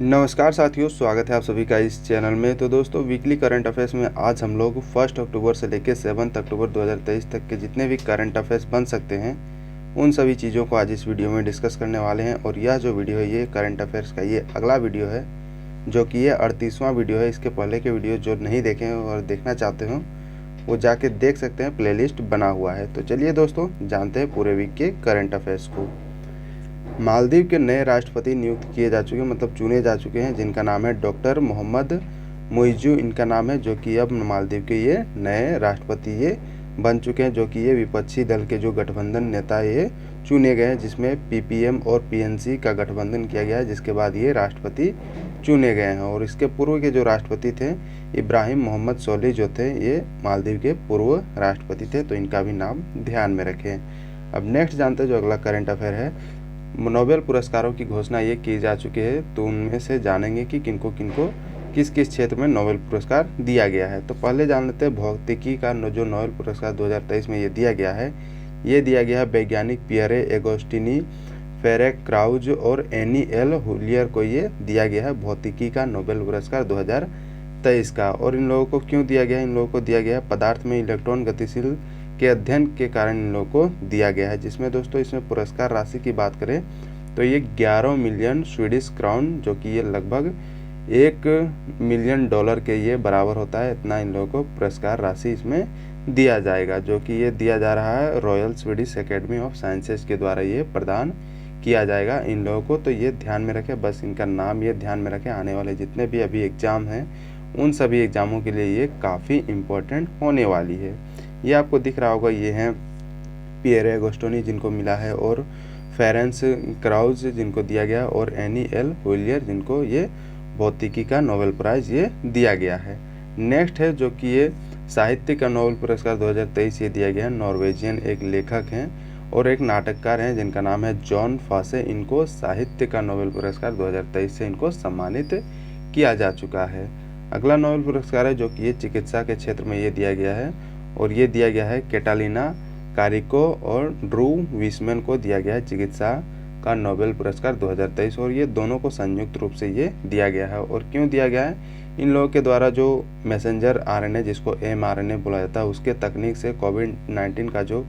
नमस्कार साथियों, स्वागत है आप सभी का इस चैनल में। तो दोस्तों, वीकली करंट अफेयर्स में आज हम लोग 1 अक्टूबर से लेकर 7 अक्टूबर 2023 तक के जितने भी करंट अफेयर्स बन सकते हैं उन सभी चीज़ों को आज इस वीडियो में डिस्कस करने वाले हैं। और यह जो वीडियो है ये करंट अफेयर्स का ये अगला वीडियो है, जो कि ये 38वां वीडियो है। इसके पहले के वीडियो जो नहीं देखे हैं और देखना चाहते हो वो जाके देख सकते हैं, प्लेलिस्ट बना हुआ है। तो चलिए दोस्तों, जानते हैं पूरे वीक के करंट अफेयर्स को। मालदीव के नए राष्ट्रपति नियुक्त किए जा चुके हैं, मतलब चुने जा चुके हैं, जिनका नाम है डॉक्टर मोहम्मद मुइज़्ज़ू इनका नाम है, जो कि अब मालदीव के ये नए राष्ट्रपति ये बन चुके हैं। जो कि ये विपक्षी दल के जो गठबंधन नेता ये चुने गए हैं, जिसमें पीपीएम और पीएनसी का गठबंधन किया गया है, जिसके बाद ये राष्ट्रपति चुने गए हैं। और इसके पूर्व के जो राष्ट्रपति थे इब्राहिम मोहम्मद सोलिह जो थे, ये मालदीव के पूर्व राष्ट्रपति थे, तो इनका भी नाम ध्यान में रखें। अब नेक्स्ट जानते हैं जो अगला करंट अफेयर है। नोबेल पुरस्कारों की घोषणा ये की जा चुकी है, तो उनमें से जानेंगे कि किनको किनको किस किस क्षेत्र में नोबेल पुरस्कार दिया गया है। तो पहले जान लेते हैं भौतिकी का जो नोबेल पुरस्कार 2023 में ये दिया गया है। ये दिया गया है वैज्ञानिक पियरे एगोस्टिनी, फेरेक क्राउज और एनी एल हुलियर को ये दिया गया है भौतिकी का नोबेल पुरस्कार 2023 का। और इन लोगों को क्यों दिया गया है? इन लोगों को दिया गया है पदार्थ में इलेक्ट्रॉन गतिशील के अध्ययन के कारण इन लोगों को दिया गया है। जिसमें दोस्तों इसमें पुरस्कार राशि की बात करें तो ये 11 मिलियन स्वीडिश क्राउन, जो कि ये लगभग $1 मिलियन के ये बराबर होता है, इतना इन लोगों को पुरस्कार राशि इसमें दिया जाएगा। जो कि ये दिया जा रहा है royal Swedish academy of sciences के द्वारा ये प्रदान किया जाएगा इन लोगों को। तो ये ध्यान में रखें, बस इनका नाम ये ध्यान में रखें। आने वाले जितने भी अभी एग्ज़ाम हैं उन सभी एग्ज़ामों के लिए ये काफ़ी इम्पोर्टेंट होने वाली है। ये आपको दिख रहा होगा, ये हैं पियरे एगोस्टिनी जिनको मिला है, और फेरेंस क्राउज जिनको दिया गया, और एनी एल हुलियर जिनको ये भौतिकी का नोबेल प्राइज़ ये दिया गया है। नेक्स्ट है जो कि ये साहित्य का नोबेल पुरस्कार 2023 ये दिया गया है। नॉर्वेजियन एक लेखक हैं और एक नाटककार हैं जिनका नाम है जॉन फॉसे। इनको साहित्य का नोबेल पुरस्कार 2023 से इनको सम्मानित किया जा चुका है। अगला नोबेल पुरस्कार है जो कि ये चिकित्सा के क्षेत्र में ये दिया गया है, और ये दिया गया है कैटालिना कारिको और ड्रू विस्मैन को दिया गया है चिकित्सा का नोबेल पुरस्कार 2023। और ये दोनों को संयुक्त रूप से ये दिया गया है। और क्यों दिया गया है? इन लोगों के द्वारा जो मैसेंजर आरएनए, जिसको mRNA बोला जाता है, उसके तकनीक से कोविड-19 का जो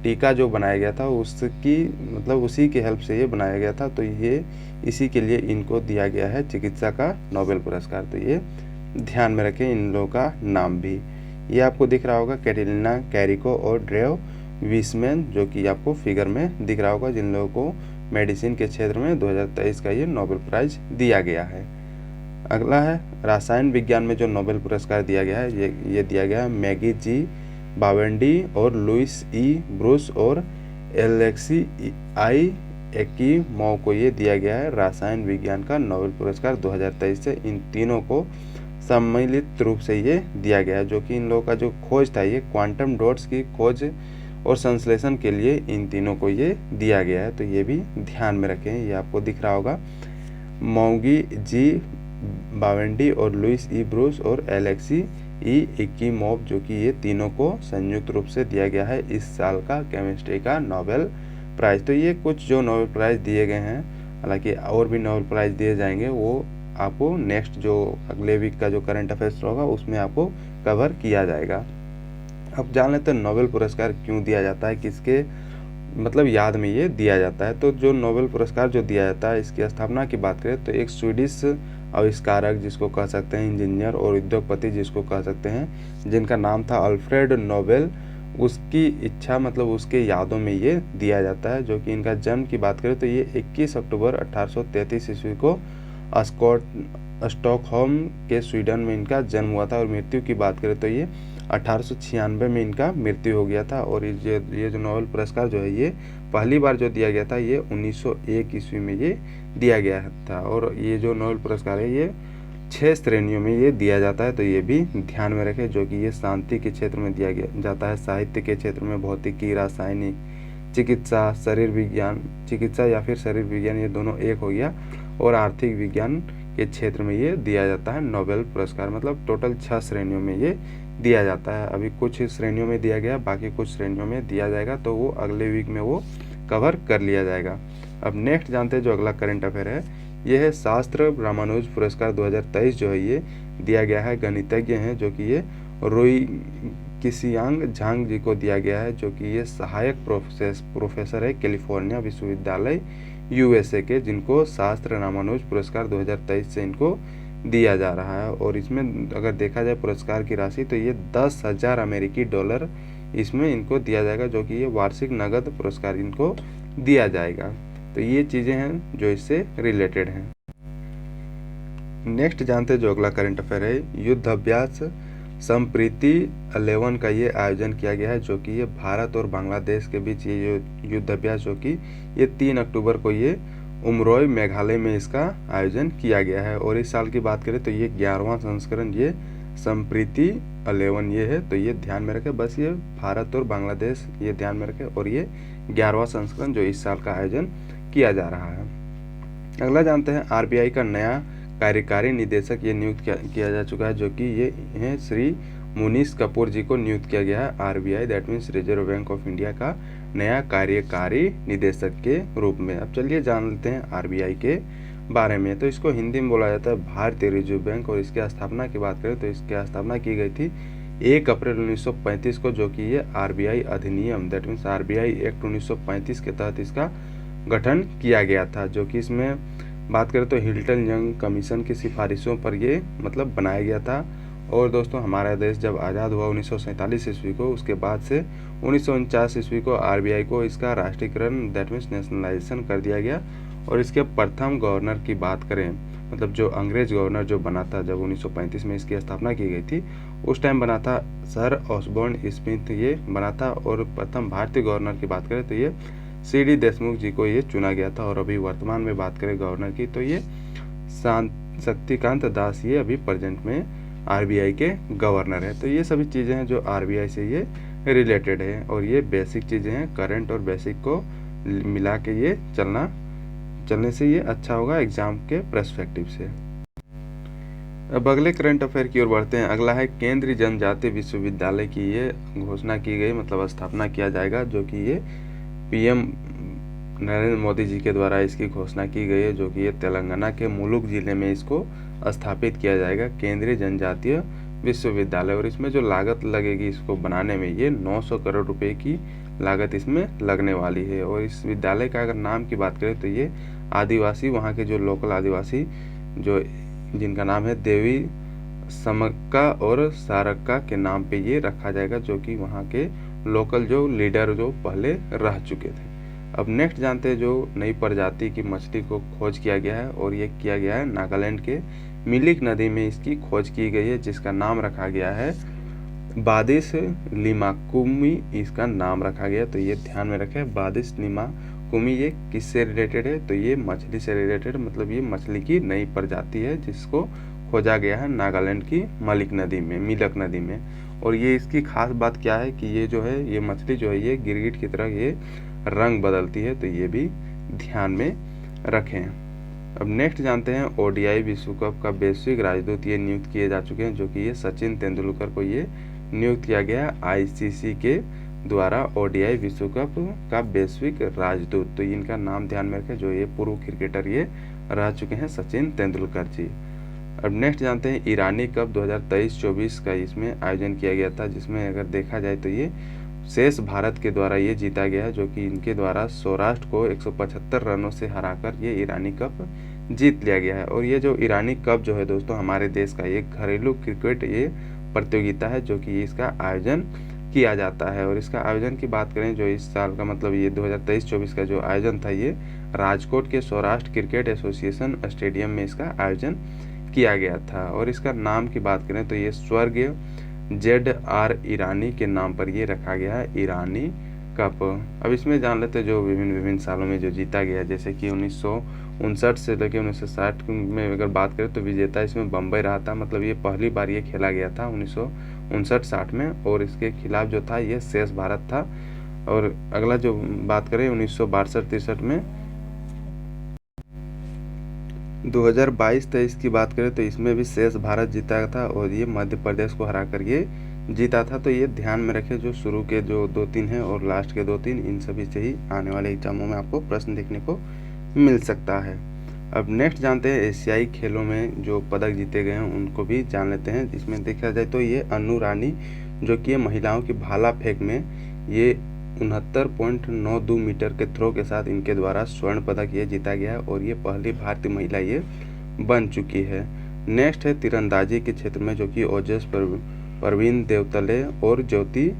टीका जो बनाया गया था उसकी मतलब उसी के हेल्प से ये बनाया गया था। तो ये इसी के लिए इनको दिया गया है चिकित्सा का नोबेल पुरस्कार। तो ये ध्यान में रखें इन लोगों का नाम भी। ये आपको दिख रहा होगा कैटालिना कैरिको और ड्रेव विस्मैन, जो कि आपको फिगर में दिख रहा होगा, जिन लोगों को मेडिसिन के क्षेत्र में 2023 का ये नोबेल प्राइज़ दिया गया है। अगला है रसायन विज्ञान में जो नोबेल पुरस्कार दिया गया है, ये दिया गया है मैगी जी बावेंडी और लुइस ई ब्रूस और एलेक्सी आई एक्कीमोव को ये दिया गया है रसायन विज्ञान का नोबेल पुरस्कार 2023 से। इन तीनों को सम्मिलित रूप से ये दिया गया है। जो कि इन लोगों का जो खोज था, ये क्वांटम डॉट्स की खोज और संश्लेषण के लिए इन तीनों को ये दिया गया है। तो ये भी ध्यान में रखें। ये आपको दिख रहा होगा मौगी जी बावेंडी और लुइस ई ब्रूस और एलेक्सी ई एक्कीमोव, जो कि ये तीनों को संयुक्त रूप से दिया गया है इस साल का केमिस्ट्री का नोबेल प्राइज़। तो ये कुछ जो नोबेल प्राइज़ दिए गए हैं, हालांकि और भी नोबेल प्राइज़ दिए जाएंगे, वो आपको नेक्स्ट जो अगले वीक का जो करंट अफेयर्स होगा उसमें आपको कवर किया जाएगा। अब जान लेते हैं नोबेल पुरस्कार क्यों दिया जाता है, किसके मतलब याद में ये दिया जाता है। तो जो नोबेल पुरस्कार जो दिया जाता है, इसकी स्थापना की बात करें तो एक स्वीडिश आविष्कारक जिसको कह सकते हैं, इंजीनियर और उद्योगपति जिसको कह सकते हैं, जिनका नाम था अल्फ्रेड नोबेल, उसकी इच्छा मतलब उसके यादों में ये दिया जाता है। जो कि इनका जन्म की बात करें तो ये 21 अक्टूबर 1833 ईस्वी को स्टॉकहोम के स्वीडन में इनका जन्म हुआ था। और मृत्यु की बात करें तो ये 1896 में इनका मृत्यु हो गया था। और ये जो नोबेल पुरस्कार जो है ये पहली बार जो दिया गया था ये 1901 ईस्वी में ये दिया गया था। और ये जो नोबेल पुरस्कार है ये 6 श्रेणियों में ये दिया जाता है। तो ये भी ध्यान में रखें। जो कि ये शांति के क्षेत्र में दिया जाता है, साहित्य के क्षेत्र में, भौतिकी, रासायनिक, चिकित्सा, शरीर विज्ञान, चिकित्सा या फिर शरीर विज्ञान, ये दोनों एक हो गया, और आर्थिक विज्ञान के क्षेत्र में ये दिया जाता है नोबेल पुरस्कार। मतलब टोटल 6 श्रेणियों में ये दिया जाता है। अभी कुछ श्रेणियों में दिया गया, बाकी कुछ श्रेणियों में दिया जाएगा, तो वो अगले वीक में वो कवर कर लिया जाएगा। अब नेक्स्ट जानते हैं जो अगला करंट अफेयर है, ये है शास्त्र रामानुज पुरस्कार 2023 जो है ये दिया गया है। गणितज्ञ हैं जो कि ये रोई किसियांग झांग जी को दिया गया है, जो कि ये सहायक प्रोफेसर है कैलिफोर्निया विश्वविद्यालय USA के, जिनको शास्त्र रामानुज पुरस्कार 2023 से इनको दिया जा रहा है। और इसमें अगर देखा जाए पुरस्कार की राशि तो ये 10,000 अमेरिकी डॉलर इसमें इनको दिया जाएगा, जो कि ये वार्षिक नगद पुरस्कार इनको दिया जाएगा। तो ये चीज़ें हैं जो इससे रिलेटेड हैं। नेक्स्ट जानते हैं जो अगला करंट अफेयर है, युद्ध अभ्यास संप्रीति 11 का ये आयोजन किया गया है, जो कि ये भारत और बांग्लादेश के बीच ये जो युद्ध अभ्यास जो कि ये 3 अक्टूबर को ये उमरोई मेघालय में इसका आयोजन किया गया है। और इस साल की बात करें तो ये 11वां संस्करण ये संप्रीति 11 ये है, तो ये ध्यान में रखें। बस ये भारत और बांग्लादेश ये ध्यान में रखें, और ये 11वां संस्करण जो इस साल का आयोजन किया जा रहा है। अगला जानते हैं RBI का नया कार्यकारी निदेशक ये नियुक्त किया जा चुका है, जो कि ये हैं श्री मुनीश कपूर जी को नियुक्त किया गया है RBI that means reserve bank of India का नया कार्यकारी निदेशक के रूप में। अब चलिए जान लेते हैं RBI के बारे में। तो इसको हिंदी में बोला जाता है भारतीय रिजर्व बैंक, और इसकी स्थापना की बात करें तो इसकी स्थापना की गई थी 1 अप्रैल 1935 को, जो कि ये RBI अधिनियम दैट मीन्स RBI एक्ट 1935 के तहत इसका गठन किया गया था, जो कि इसमें बात करें तो हिल्टन यंग कमीशन की सिफारिशों पर ये मतलब बनाया गया था। और दोस्तों हमारा देश जब आज़ाद हुआ 1947 ईस्वी को, उसके बाद से 1949 ईस्वी को RBI को इसका राष्ट्रीयकरण दैट मीन्स नेशनलाइजेशन कर दिया गया। और इसके प्रथम गवर्नर की बात करें, मतलब जो अंग्रेज गवर्नर जो बना था जब 1935 में इसकी स्थापना की गई थी, उस टाइम बना था सर ऑसबोर्न स्मिथ ये बना था। और प्रथम भारतीय गवर्नर की बात करें तो ये CD देशमुख जी को ये चुना गया था। और अभी वर्तमान में बात करें गवर्नर की तो ये शक्तिकांत दास ये अभी प्रेजेंट में RBI के गवर्नर है। तो ये सभी चीज़ें हैं जो RBI से ये रिलेटेड है, और ये बेसिक चीज़ें हैं। करंट और बेसिक को मिला के ये चलने से ये अच्छा होगा एग्जाम के पर्सपेक्टिव से। अब अगले करंट अफेयर की ओर बढ़ते हैं। अगला है केंद्रीय जनजातीय विश्वविद्यालय की ये घोषणा की गई, मतलब स्थापना किया जाएगा, जो कि ये PM नरेंद्र मोदी जी के द्वारा इसकी घोषणा की गई है, जो कि ये तेलंगाना के मुलुगु जिले में इसको स्थापित किया जाएगा केंद्रीय जनजातीय विश्वविद्यालय। और इसमें जो लागत लगेगी इसको बनाने में ये 900 करोड़ रुपए की लागत इसमें लगने वाली है। और इस विद्यालय का अगर नाम की बात करें तो ये आदिवासी वहाँ के जो लोकल आदिवासी जो जिनका नाम है देवी समक्का और सारक्का के नाम पे ये रखा जाएगा, जो कि वहाँ के लोकल जो लीडर जो पहले रह चुके थे। अब नेक्स्ट जानते हैं जो नई प्रजाति की मछली को खोज किया गया है, और ये किया गया है नागालैंड के मिलिक नदी में इसकी खोज की गई है, जिसका नाम रखा गया है बादिस लिमाकुमी इसका नाम रखा गया। तो ये ध्यान में रखें बादिस लिमाकुमी ये किससे रिलेटेड है, तो ये मछली से रिलेटेड, मतलब ये मछली की नई प्रजाति है जिसको खोजा गया है नागालैंड की मिलिक नदी में। और ये इसकी खास बात क्या है कि ये जो है ये मछली जो है ये गिरगिट की तरह ये रंग बदलती है, तो ये भी ध्यान में रखें। अब नेक्स्ट जानते हैं ODI विश्व कप का वैश्विक राजदूत ये नियुक्त किए जा चुके हैं, जो कि ये सचिन तेंदुलकर को ये नियुक्त किया गया ICC के द्वारा ODI विश्व कप का वैश्विक राजदूत। तो इनका नाम ध्यान में रखें, जो ये पूर्व क्रिकेटर ये रह चुके हैं सचिन तेंदुलकर जी। अब नेक्स्ट जानते हैं ईरानी कप 2023-24 का इसमें आयोजन किया गया था, जिसमें अगर देखा जाए तो ये शेष भारत के द्वारा ये जीता गया है, जो कि इनके द्वारा सौराष्ट्र को 175 रनों से हराकर ये ईरानी कप जीत लिया गया है। और ये जो ईरानी कप जो है दोस्तों हमारे देश का एक घरेलू क्रिकेट ये प्रतियोगिता है, जो कि इसका आयोजन किया जाता है। और इसका आयोजन की बात करें जो इस साल का मतलब ये 2023-24 का जो आयोजन था ये राजकोट के सौराष्ट्र क्रिकेट एसोसिएशन स्टेडियम में इसका आयोजन किया गया था। और इसका नाम की बात करें तो ये स्वर्गीय ZR ईरानी के नाम पर ये रखा गया है ईरानी कप। अब इसमें जान लेते हैं जो विभिन्न सालों में जो जीता गया, जैसे कि 1959 से लेकर 1960 में अगर बात करें तो विजेता इसमें बम्बई रहा था, मतलब ये पहली बार ये खेला गया था 1959-60 में। और इसके खिलाफ जो था ये शेष भारत था। और अगला जो बात करें 1962-63 में 2022-23 की बात करें तो इसमें भी शेष भारत जीता था, और ये मध्य प्रदेश को हराकर ये जीता था। तो ये ध्यान में रखें जो शुरू के जो 2-3 हैं और लास्ट के 2-3 इन सभी से ही आने वाले एग्जामों में आपको प्रश्न देखने को मिल सकता है। अब नेक्स्ट जानते हैं एशियाई खेलों में जो पदक जीते गए हैं उनको भी जान लेते हैं। इसमें देखा जाए तो ये अन्नू रानी जो कि महिलाओं की भाला फेंक में ये 69.92 मीटर के थ्रो के साथ इनके द्वारा स्वर्ण पदक ये जीता गया है और ये पहली भारतीय महिला ये बन चुकी है। नेक्स्ट है तीरंदाजी के क्षेत्र में जो कि ओजस परवीन देवतले और ज्योति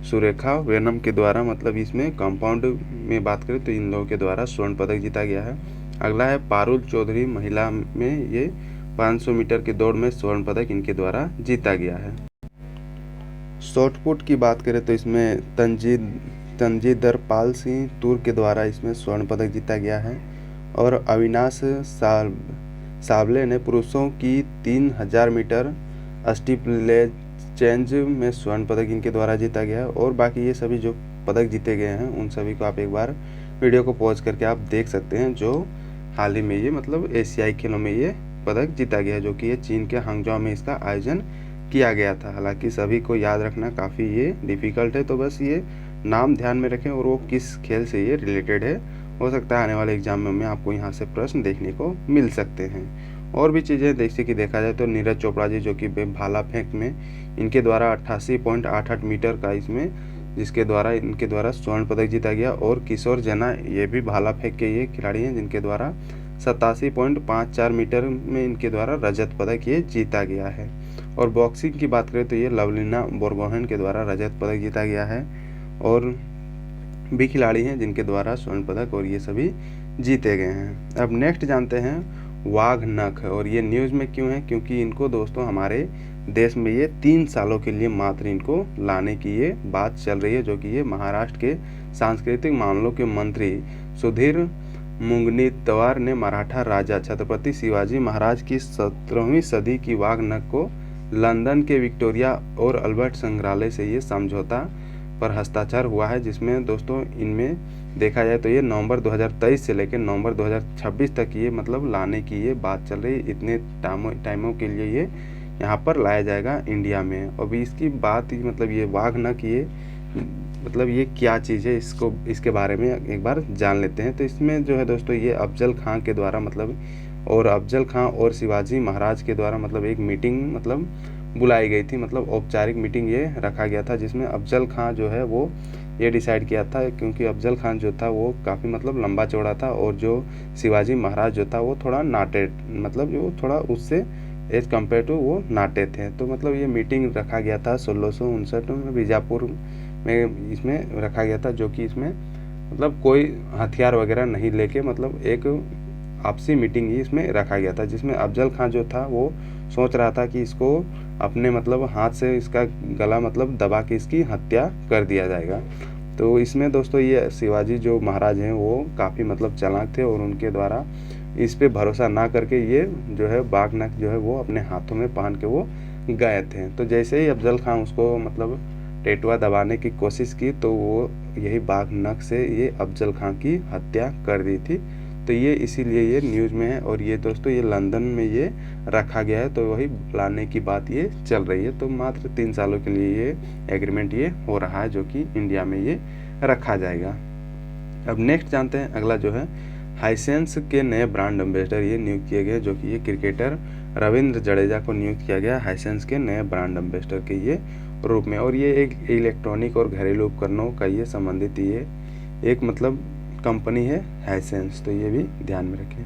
सुरेखा वेनम के द्वारा मतलब इसमें कंपाउंड में बात करें तो इन लोगों के द्वारा स्वर्ण पदक जीता गया है। अगला है पारुल चौधरी, महिला में ये 500 मीटर की दौड़ में स्वर्ण पदक इनके द्वारा जीता गया है। शॉटपुट की बात करें तो इसमें तंजीदर पाल सिंह तूर के द्वारा इसमें स्वर्ण पदक जीता गया है और अविनाश सावले ने पुरुषों की 3000 मीटर स्टीपलेज चेंज में स्वर्ण पदक इनके द्वारा जीता गया है। और बाकी ये सभी जो पदक जीते गए हैं उन सभी को आप एक बार वीडियो को पॉज करके आप देख सकते हैं, जो हाल ही में ये मतलब एशियाई खेलों में ये पदक जीता गया है, जो कि ये चीन के हांगझाओ में इसका आयोजन किया गया था। हालांकि सभी को याद रखना काफ़ी ये डिफ़िकल्ट है, तो बस ये नाम ध्यान में रखें और वो किस खेल से ये रिलेटेड है। हो सकता है आने वाले एग्जाम में आपको यहाँ से प्रश्न देखने को मिल सकते हैं। और भी चीज़ें जैसे कि देखा जाए तो नीरज चोपड़ा जी जो कि भाला फेंक में इनके द्वारा 88.88 मीटर का इसमें जिसके द्वारा इनके द्वारा स्वर्ण पदक जीता गया। और किशोर जना ये भी भाला फेंक के ये खिलाड़ी हैं जिनके द्वारा 87.54 मीटर में इनके द्वारा रजत पदक ये जीता गया है। और बॉक्सिंग की बात करें तो ये लवलीना बोरगोहेन के द्वारा रजत पदक जीता गया है और भी खिलाड़ी हैं जिनके द्वारा स्वर्ण पदक और ये सभी जीते गए हैं। अब नेक्स्ट जानते हैं वाघ नख, और ये न्यूज़ में क्यों है, क्योंकि इनको दोस्तों हमारे देश में ये 3 सालों के लिए मात्र इनको लाने की ये बात चल रही है, जो कि ये महाराष्ट्र के सांस्कृतिक मामलों के मंत्री सुधीर मुंगनीतवार ने मराठा राजा छत्रपति शिवाजी महाराज की 17वीं सदी की वाघ नख को लंदन के विक्टोरिया और अल्बर्ट संग्रहालय से ये समझौता पर हस्ताक्षर हुआ है, जिसमें दोस्तों इनमें देखा जाए तो ये नवंबर 2023 से लेकर नवंबर 2026 तक ये मतलब लाने की ये बात चल रही है। इतने टाइमों के लिए ये यहाँ पर लाया जाएगा इंडिया में। अभी इसकी बात ही मतलब ये वाघ नख ये मतलब ये क्या चीज़ है, इसके बारे में एक बार जान लेते हैं। तो इसमें जो है दोस्तों ये अफजल खां के द्वारा मतलब और अफजल खां और शिवाजी महाराज के द्वारा मतलब एक मीटिंग मतलब बुलाई गई थी, मतलब औपचारिक मीटिंग ये रखा गया था, जिसमें अफजल खां जो है वो ये डिसाइड किया था, क्योंकि अफजल खान जो था वो काफ़ी मतलब लंबा चौड़ा था और जो शिवाजी महाराज जो था वो थोड़ा नाटे मतलब वो थोड़ा उससे एज कम्पेयर टू वो नाटे थे। तो मतलब ये मीटिंग रखा गया था 1659 में बीजापुर में इसमें रखा गया था, जो कि इसमें मतलब कोई हथियार वगैरह नहीं लेके मतलब एक आपसी मीटिंग ही इसमें रखा गया था, जिसमें अफजल खां जो था वो सोच रहा था कि इसको अपने मतलब हाथ से इसका गला मतलब दबा के इसकी हत्या कर दिया जाएगा। तो इसमें दोस्तों ये शिवाजी जो महाराज हैं वो काफ़ी मतलब चालाक थे और उनके द्वारा इस पे भरोसा ना करके ये जो है बाघ नख जो है वो अपने हाथों में पहन के वो गए थे। तो जैसे ही अफजल खां उसको मतलब टेटुआ दबाने की कोशिश की तो वो यही बाघ नख से ये अफजल खां की हत्या कर दी थी। तो ये इसीलिए ये न्यूज़ में है और ये दोस्तों ये लंदन में ये रखा गया है, तो वही लाने की बात ये चल रही है। तो मात्र 3 सालों के लिए ये एग्रीमेंट ये हो रहा है, जो कि इंडिया में ये रखा जाएगा। अब नेक्स्ट जानते हैं अगला जो है हाइसेंस के नए ब्रांड एम्बेसडर ये नियुक्त किए गए, जो कि ये क्रिकेटर रविंद्र जडेजा को नियुक्त किया गया हाइसेंस के नए ब्रांड एम्बेसडर के ये रूप में। और ये एक इलेक्ट्रॉनिक और घरेलू उपकरणों का ये संबंधित ये एक मतलब कंपनी है हाइसेंस, तो ये भी ध्यान में रखें।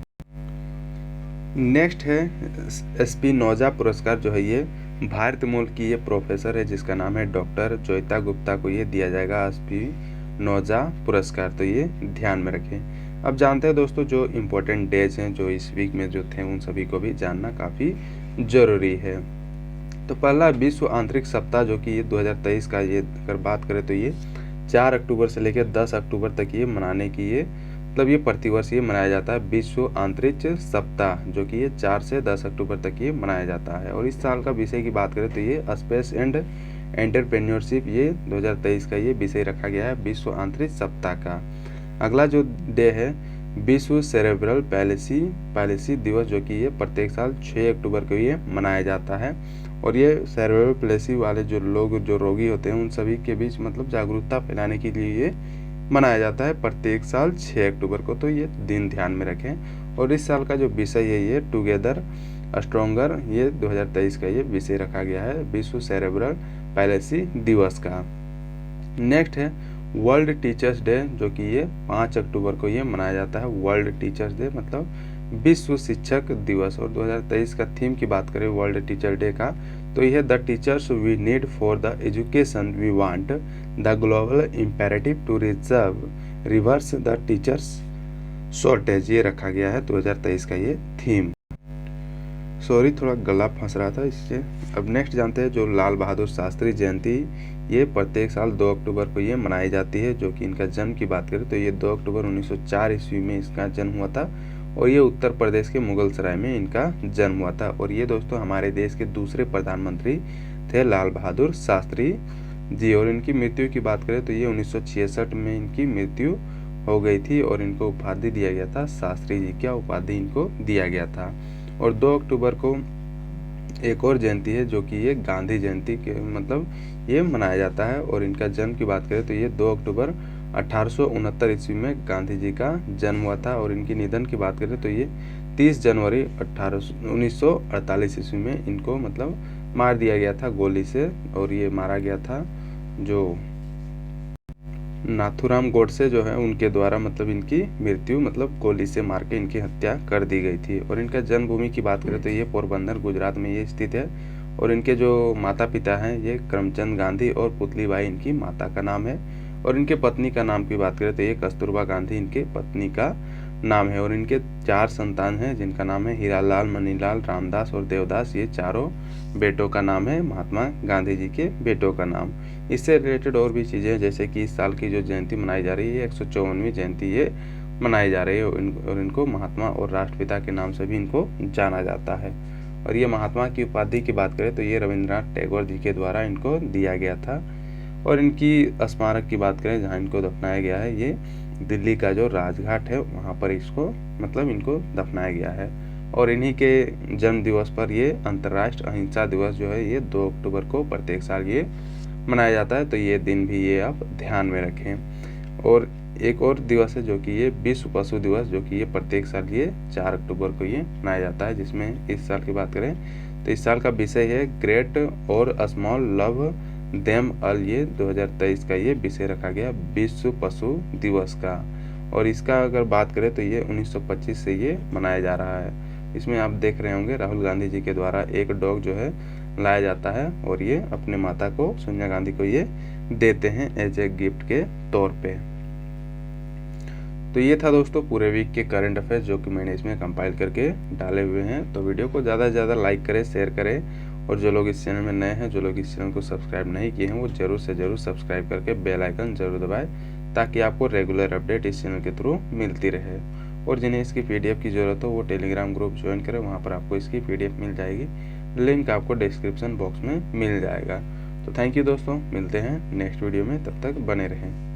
नेक्स्ट है स्पिनोजा पुरस्कार, जो है ये भारत मूल की ये प्रोफेसर है जिसका नाम है डॉक्टर जोयिता गुप्ता को ये दिया जाएगा स्पिनोजा पुरस्कार, तो ये ध्यान में रखें। अब जानते हैं दोस्तों जो इम्पोर्टेंट डेज हैं जो इस वीक में जो थे उन सभी को भी जानना काफ़ी ज़रूरी है। तो पहला विश्व आंतरिक सप्ताह जो कि ये 2023 का ये अगर बात करें तो ये 4 अक्टूबर से लेकर 10 अक्टूबर तक ये मनाने की ये मतलब ये प्रतिवर्ष ये मनाया जाता है विश्व अंतरिक्ष सप्ताह, जो कि ये 4 से 10 अक्टूबर तक ये मनाया जाता है। और इस साल का विषय की बात करें तो ये स्पेस एंड एंटरप्रेन्योरशिप ये 2023 का ये विषय रखा गया है विश्व अंतरिक्ष सप्ताह का। अगला जो डे है विश्व सेरेब्रल पैलेसी दिवस, जो कि ये प्रत्येक साल 6 अक्टूबर को ये मनाया जाता है। और ये सेरेब्रल पैलेसी वाले जो लोग जो रोगी होते हैं उन सभी के बीच मतलब जागरूकता फैलाने के लिए ये मनाया जाता है प्रत्येक साल 6 अक्टूबर को, तो ये दिन ध्यान में रखें। और इस साल का जो विषय है ये टुगेदर स्ट्रॉन्गर, ये 2023 का ये विषय रखा गया है विश्व सेरेब्रल पैलेसी दिवस का। नेक्स्ट है वर्ल्ड टीचर्स डे, जो कि ये 5 अक्टूबर को ये मनाया जाता है। वर्ल्ड टीचर्स डे मतलब विश्व शिक्षक दिवस। और 2023 का थीम की बात करें वर्ल्ड टीचर डे का, तो यह the teachers we need for the education we want, the global imperative to reverse the teachers shortage, ये रखा गया है 2023 का ये थीम। सॉरी, थोड़ा गला फंस रहा था इससे। अब नेक्स्ट जानते हैं जो लाल बहादुर शास्त्री जयंती, ये प्रत्येक साल 2 अक्टूबर को ये मनाई जाती है। जो कि इनका जन्म की बात करें तो ये 2 अक्टूबर 1904 ईस्वी में इसका जन्म हुआ था और ये उत्तर प्रदेश के मुगल सराय में इनका जन्म हुआ था। और ये दोस्तों हमारे देश के दूसरे प्रधानमंत्री थे लाल बहादुर शास्त्री जी। और इनकी मृत्यु की बात करें तो ये 1966 में इनकी मृत्यु हो गई थी और इनको उपाधि दिया गया था, शास्त्री जी क्या उपाधि इनको दिया गया था। और 2 अक्टूबर को एक और जयंती है जो कि ये गांधी जयंती के मतलब ये मनाया जाता है। और इनका जन्म की बात करें तो ये 2 अक्टूबर 1869 ईस्वी में गांधी जी का जन्म हुआ था। और इनकी निधन की बात करें तो ये 30 जनवरी 1948 ईस्वी में इनको मतलब मार दिया गया था गोली से। और ये मारा गया था जो नाथूराम गोडसे जो है उनके द्वारा, मतलब इनकी मृत्यु मतलब गोली से मार के इनकी हत्या कर दी गई थी। और इनका जन्मभूमि की बात करें तो ये पोरबंदर गुजरात में ये स्थित है। और इनके जो माता पिता हैं ये करमचंद गांधी और पुतलीबाई इनकी माता का नाम है। और इनके पत्नी का नाम की बात करें तो ये कस्तूरबा गांधी इनके पत्नी का नाम है। और इनके 4 संतान हैं जिनका नाम है हीरालाल, मनीलाल, रामदास और देवदास। ये चारों बेटों का नाम है महात्मा गांधी जी के बेटों का नाम। इससे रिलेटेड और भी चीज़ें जैसे कि इस साल की जो जयंती मनाई जा रही है 154वीं जयंती ये मनाई जा रही है। और इनको महात्मा और राष्ट्रपिता के नाम से भी इनको जाना जाता है। और ये महात्मा की उपाधि की बात करें तो ये रविंद्रनाथ टैगोर जी के द्वारा इनको दिया गया था। और इनकी स्मारक की बात करें जहाँ इनको दफनाया गया है ये दिल्ली का जो राजघाट है वहाँ पर इसको मतलब इनको दफनाया गया है। और इन्हीं के जन्म दिवस पर ये अंतर्राष्ट्रीय अहिंसा दिवस जो है ये 2 अक्टूबर को प्रत्येक साल ये मनाया जाता है। तो ये दिन भी ये आप ध्यान में रखें। और एक और दिवस है जो कि ये विश्व पशु दिवस, जो कि ये प्रत्येक साल ये 4 अक्टूबर को ये मनाया जाता है। जिसमें इस साल की बात करें तो इस साल का विषय है ग्रेट और स्मॉल लव देम अल, ये 2023 का ये विषय रखा गया विश्व पशु दिवस का। और इसका अगर बात करें तो ये 1925 से ये मनाया जा रहा है। इसमें आप देख रहे होंगे राहुल गांधी जी के द्वारा एक डॉग जो है लाया जाता है और ये अपने माता को सोनिया गांधी को ये देते हैं एज ए गिफ्ट के तौर पे। तो ये था दोस्तों पूरे वीक के करंट अफेयर्स जो कि मैंने इसमें कंपाइल करके डाले हुए हैं। तो वीडियो को ज़्यादा से ज़्यादा लाइक करें, शेयर करें। और जो लोग इस चैनल में नए हैं, जो लोग इस चैनल को सब्सक्राइब नहीं किए हैं, वो जरूर से जरूर सब्सक्राइब करके बेल आइकन जरूर दबाएं ताकि आपको रेगुलर अपडेट इस चैनल के थ्रू मिलती रहे। और जिन्हें इसकी PDF की ज़रूरत हो वो टेलीग्राम ग्रुप ज्वाइन करें, वहाँ पर आपको इसकी PDF मिल जाएगी। लिंक आपको डिस्क्रिप्शन बॉक्स में मिल जाएगा। तो थैंक यू दोस्तों, मिलते हैं नेक्स्ट वीडियो में, तब तक बने रहें।